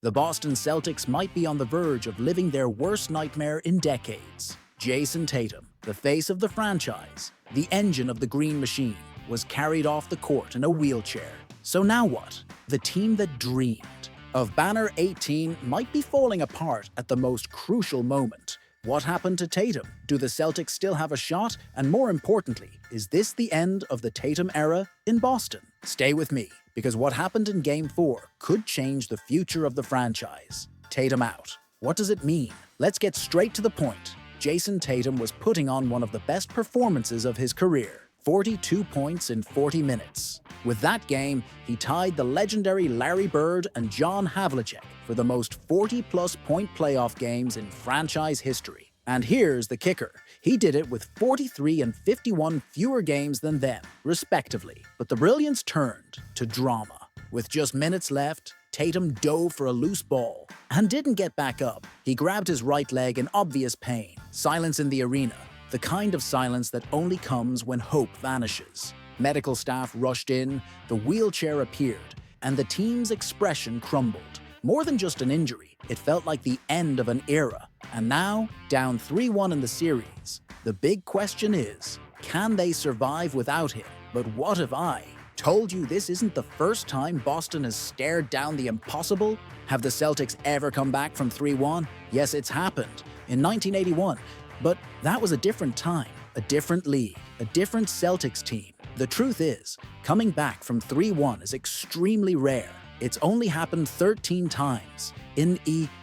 The Boston Celtics might be on the verge of living their worst nightmare in decades. Jayson Tatum, the face of the franchise, the engine of the Green Machine, was carried off the court in a wheelchair. So now what? The team that dreamed of Banner 18 might be falling apart at the most crucial moment. What happened to Tatum? Do the Celtics still have a shot? And more importantly, is this the end of the Tatum era in Boston? Stay with me, because what happened in Game 4 could change the future of the franchise. Tatum out. What does it mean? Let's get straight to the point. Jayson Tatum was putting on one of the best performances of his career. 42 points in 40 minutes. With that game, he tied the legendary Larry Bird and John Havlicek for the most 40-plus point playoff games in franchise history. And here's the kicker. He did it with 43 and 51 fewer games than them, respectively. But the brilliance turned to drama. With just minutes left, Tatum dove for a loose ball and didn't get back up. He grabbed his right leg in obvious pain. Silence in the arena. The kind of silence that only comes when hope vanishes. Medical staff rushed in, the wheelchair appeared, and the team's expression crumbled. More than just an injury, it felt like the end of an era. And now, down 3-1 in the series, the big question is, can they survive without him? But what if I told you this isn't the first time Boston has stared down the impossible? Have the Celtics ever come back from 3-1? Yes, it's happened. In 1981. But that was a different time, a different league, a different Celtics team. The truth is, coming back from 3-1 is extremely rare. It's only happened 13 times in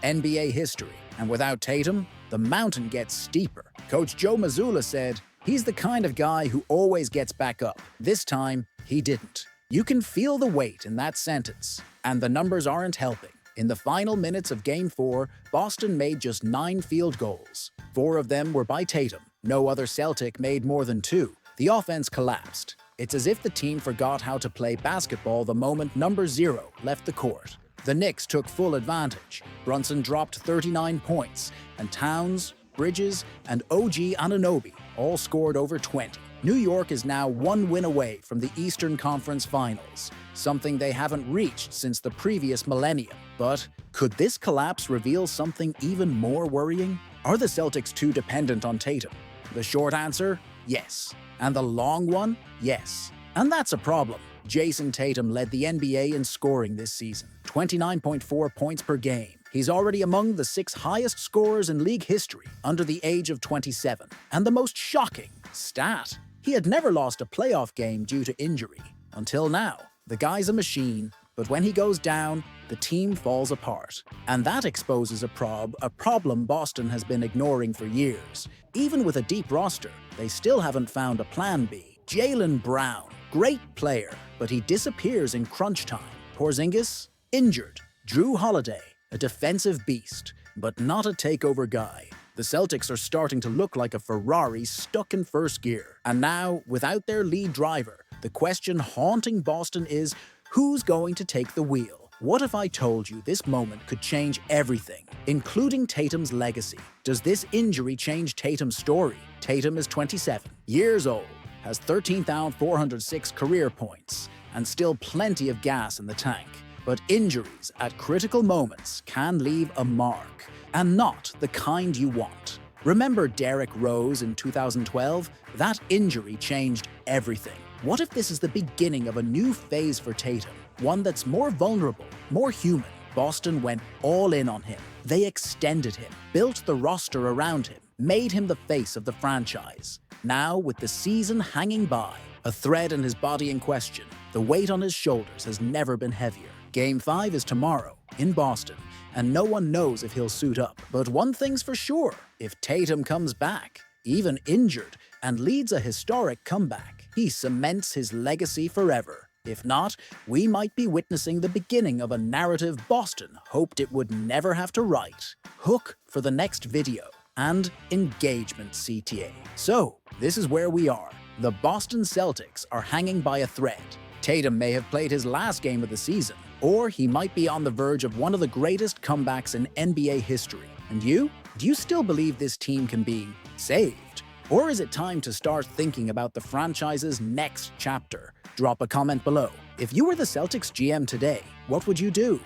NBA history. And without Tatum, the mountain gets steeper. Coach Joe Mazzulla said, "He's the kind of guy who always gets back up." This time, he didn't. You can feel the weight in that sentence. And the numbers aren't helping. In the final minutes of Game 4, Boston made just 9 field goals. 4 of them were by Tatum. No other Celtic made more than 2. The offense collapsed. It's as if the team forgot how to play basketball the moment number 0 left the court. The Knicks took full advantage. Brunson dropped 39 points, and Towns, Bridges, and OG Anunoby all scored over 20. New York is now 1 win away from the Eastern Conference Finals, something they haven't reached since the previous millennium. But could this collapse reveal something even more worrying? Are the Celtics too dependent on Tatum? The short answer, yes. And the long one, yes. And that's a problem. Jayson Tatum led the NBA in scoring this season, 29.4 points per game. He's already among the 6 highest scorers in league history under the age of 27. And the most shocking stat, he had never lost a playoff game due to injury. Until now. The guy's a machine, but when he goes down, the team falls apart. And that exposes a problem Boston has been ignoring for years. Even with a deep roster, they still haven't found a plan B. Jaylen Brown, great player, but he disappears in crunch time. Porzingis, injured. Drew Holiday, a defensive beast, but not a takeover guy. The Celtics are starting to look like a Ferrari stuck in first gear. And now, without their lead driver, the question haunting Boston is, who's going to take the wheel? What if I told you this moment could change everything, including Tatum's legacy? Does this injury change Tatum's story? Tatum is 27 years old, has 13,406 career points, and still plenty of gas in the tank. But injuries at critical moments can leave a mark, and not the kind you want. Remember Derrick Rose in 2012? That injury changed everything. What if this is the beginning of a new phase for Tatum? One that's more vulnerable, more human. Boston went all in on him. They extended him, built the roster around him, made him the face of the franchise. Now, with the season hanging by, a thread in his body in question, the weight on his shoulders has never been heavier. Game 5 is tomorrow, in Boston, and no one knows if he'll suit up. But one thing's for sure, if Tatum comes back, even injured, and leads a historic comeback, he cements his legacy forever. If not, we might be witnessing the beginning of a narrative Boston hoped it would never have to write. Hook for the next video, and engagement CTA. So, this is where we are. The Boston Celtics are hanging by a thread. Tatum may have played his last game of the season, or he might be on the verge of one of the greatest comebacks in NBA history. And you? Do you still believe this team can be saved? Or is it time to start thinking about the franchise's next chapter? Drop a comment below. If you were the Celtics GM today, what would you do?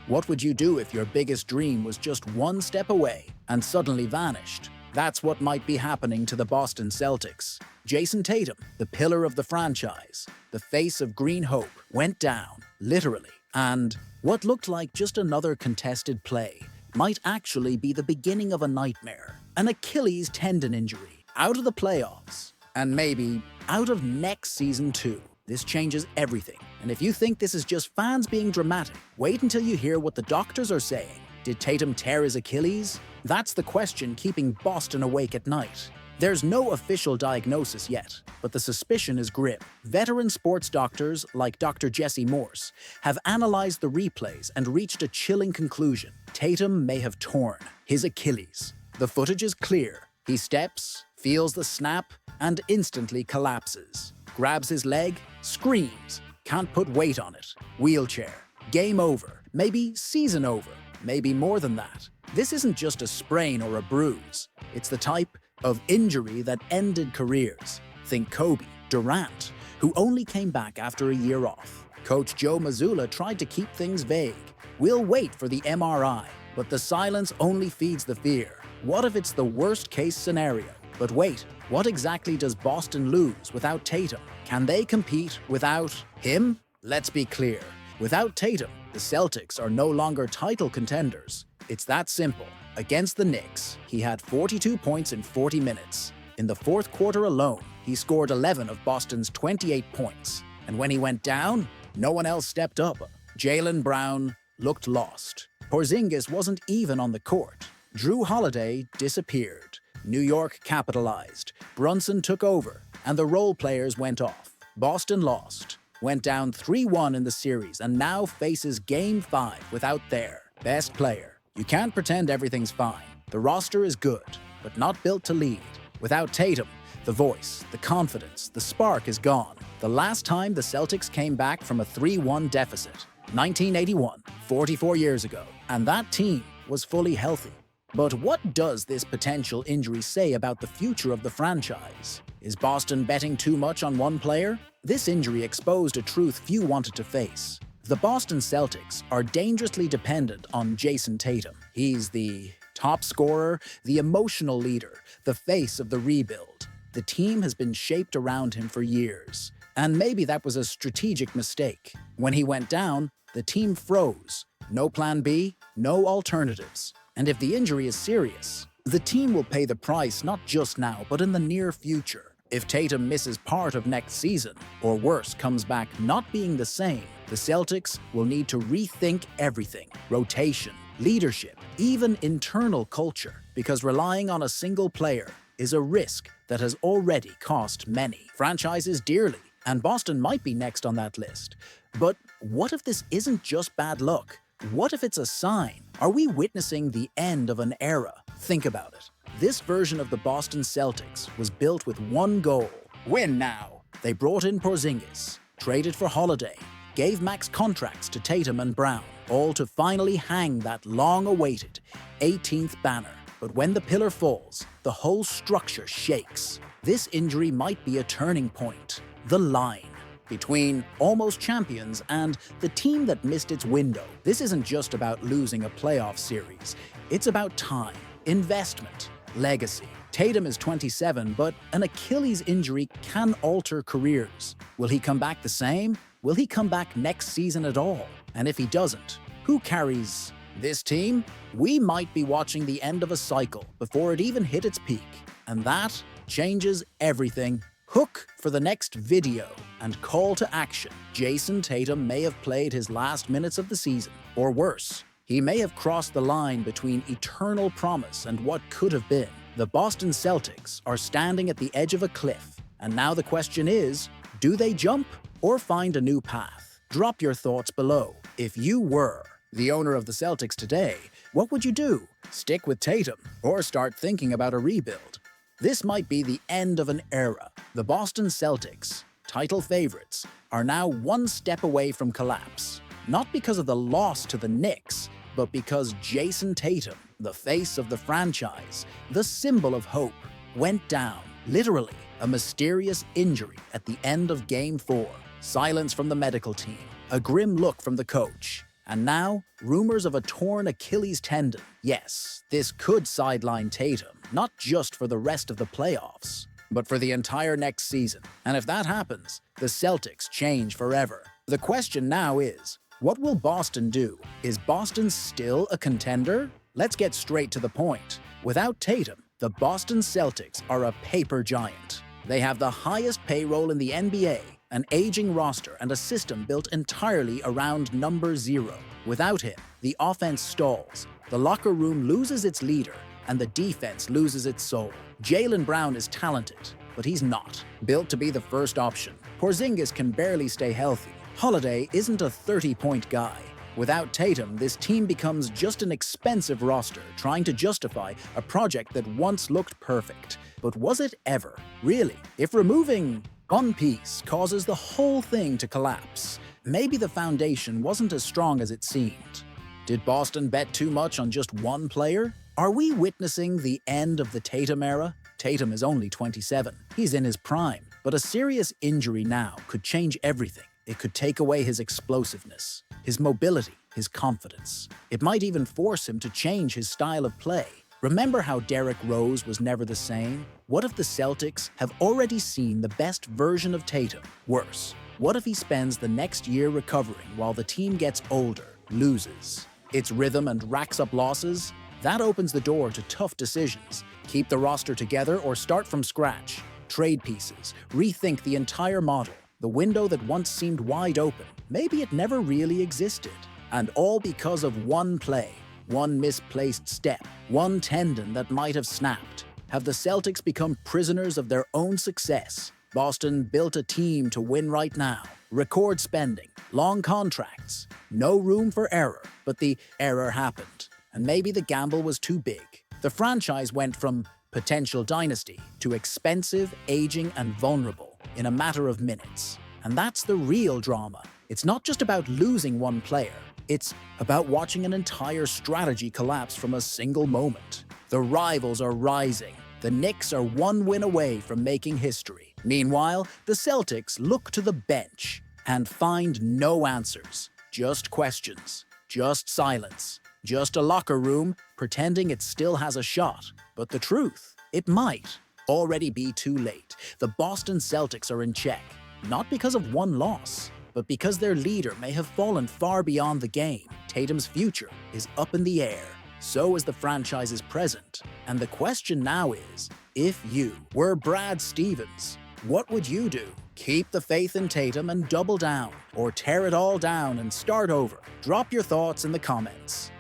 What would you do if your biggest dream was just one step away and suddenly vanished? That's what might be happening to the Boston Celtics. Jayson Tatum, the pillar of the franchise, the face of green hope, went down, literally. And what looked like just another contested play might actually be the beginning of a nightmare. An Achilles tendon injury, out of the playoffs, and maybe out of next season too. This changes everything. And if you think this is just fans being dramatic, wait until you hear what the doctors are saying. Did Tatum tear his Achilles? That's the question keeping Boston awake at night. There's no official diagnosis yet, but the suspicion is grim. Veteran sports doctors like Dr. Jesse Morse have analyzed the replays and reached a chilling conclusion. Tatum may have torn his Achilles. The footage is clear. He steps, feels the snap, and instantly collapses. Grabs his leg, screams, can't put weight on it. Wheelchair. Game over. Maybe season over. Maybe more than that. This isn't just a sprain or a bruise. It's the type of injury that ended careers. Think Kobe, Durant, who only came back after a year off. Coach Joe Mazzulla tried to keep things vague. We'll wait for the MRI, but the silence only feeds the fear. What if it's the worst-case scenario? But wait, what exactly does Boston lose without Tatum? Can they compete without him? Let's be clear. Without Tatum, the Celtics are no longer title contenders. It's that simple. Against the Knicks, he had 42 points in 40 minutes. In the fourth quarter alone, he scored 11 of Boston's 28 points. And when he went down, no one else stepped up. Jaylen Brown looked lost. Porzingis wasn't even on the court. Drew Holiday disappeared. New York capitalized. Brunson took over, and the role players went off. Boston lost, went down 3-1 in the series, and now faces Game 5 without their best player. You can't pretend everything's fine. The roster is good, but not built to lead. Without Tatum, the voice, the confidence, the spark is gone. The last time the Celtics came back from a 3-1 deficit, 1981, 44 years ago, and that team was fully healthy. But what does this potential injury say about the future of the franchise? Is Boston betting too much on one player? This injury exposed a truth few wanted to face. The Boston Celtics are dangerously dependent on Jayson Tatum. He's the top scorer, the emotional leader, the face of the rebuild. The team has been shaped around him for years. And maybe that was a strategic mistake. When he went down, the team froze. No plan B, no alternatives. And if the injury is serious, the team will pay the price not just now, but in the near future. If Tatum misses part of next season, or worse, comes back not being the same, the Celtics will need to rethink everything. Rotation, leadership, even internal culture, because relying on a single player is a risk that has already cost many franchises dearly, and Boston might be next on that list. But what if this isn't just bad luck? What if it's a sign? Are we witnessing the end of an era? Think about it. This version of the Boston Celtics was built with one goal: win now. They brought in Porzingis, traded for Holiday, gave max contracts to Tatum and Brown, all to finally hang that long-awaited 18th banner. But when the pillar falls, the whole structure shakes. This injury might be a turning point. The line between almost champions and the team that missed its window. This isn't just about losing a playoff series. It's about time, investment, legacy. Tatum is 27, but an Achilles injury can alter careers. Will he come back the same? Will he come back next season at all? And if he doesn't, who carries this team? We might be watching the end of a cycle before it even hit its peak. And that changes everything. Hook for the next video and call to action. Jayson Tatum may have played his last minutes of the season, or worse, he may have crossed the line between eternal promise and what could have been. The Boston Celtics are standing at the edge of a cliff, and now the question is, do they jump or find a new path? Drop your thoughts below. If you were the owner of the Celtics today, what would you do? Stick with Tatum or start thinking about a rebuild? This might be the end of an era. The Boston Celtics, title favorites, are now one step away from collapse. Not because of the loss to the Knicks, but because Jayson Tatum, the face of the franchise, the symbol of hope, went down. Literally, a mysterious injury at the end of Game 4. Silence from the medical team. A grim look from the coach. And now, rumors of a torn Achilles tendon. Yes, this could sideline Tatum, not just for the rest of the playoffs, but for the entire next season. And if that happens, the Celtics change forever. The question now is, what will Boston do? Is Boston still a contender? Let's get straight to the point. Without Tatum, the Boston Celtics are a paper giant. They have the highest payroll in the NBA, an aging roster, and a system built entirely around number 0. Without him, the offense stalls, the locker room loses its leader, and the defense loses its soul. Jaylen Brown is talented, but he's not built to be the first option. Porzingis can barely stay healthy. Holiday isn't a 30-point guy. Without Tatum, this team becomes just an expensive roster trying to justify a project that once looked perfect. But was it ever? Really? If removing one piece causes the whole thing to collapse, maybe the foundation wasn't as strong as it seemed. Did Boston bet too much on just one player? Are we witnessing the end of the Tatum era? Tatum is only 27. He's in his prime. But a serious injury now could change everything. It could take away his explosiveness, his mobility, his confidence. It might even force him to change his style of play. Remember how Derrick Rose was never the same? What if the Celtics have already seen the best version of Tatum? Worse, what if he spends the next year recovering while the team gets older, loses its rhythm and racks up losses? That opens the door to tough decisions. Keep the roster together or start from scratch. Trade pieces, rethink the entire model. The window that once seemed wide open, maybe it never really existed. And all because of one play, one misplaced step, one tendon that might have snapped. Have the Celtics become prisoners of their own success? Boston built a team to win right now. Record spending, long contracts, no room for error. But the error happened, and maybe the gamble was too big. The franchise went from potential dynasty to expensive, aging, and vulnerable in a matter of minutes. And that's the real drama. It's not just about losing one player. It's about watching an entire strategy collapse from a single moment. The rivals are rising. The Knicks are one win away from making history. Meanwhile, the Celtics look to the bench and find no answers. Just questions. Just silence. Just a locker room pretending it still has a shot. But the truth, it might already be too late. The Boston Celtics are in check, not because of one loss, but because their leader may have fallen far beyond the game. Tatum's future is up in the air. So is the franchise's present. And the question now is, if you were Brad Stevens, what would you do? Keep the faith in Tatum and double down, or tear it all down and start over? Drop your thoughts in the comments.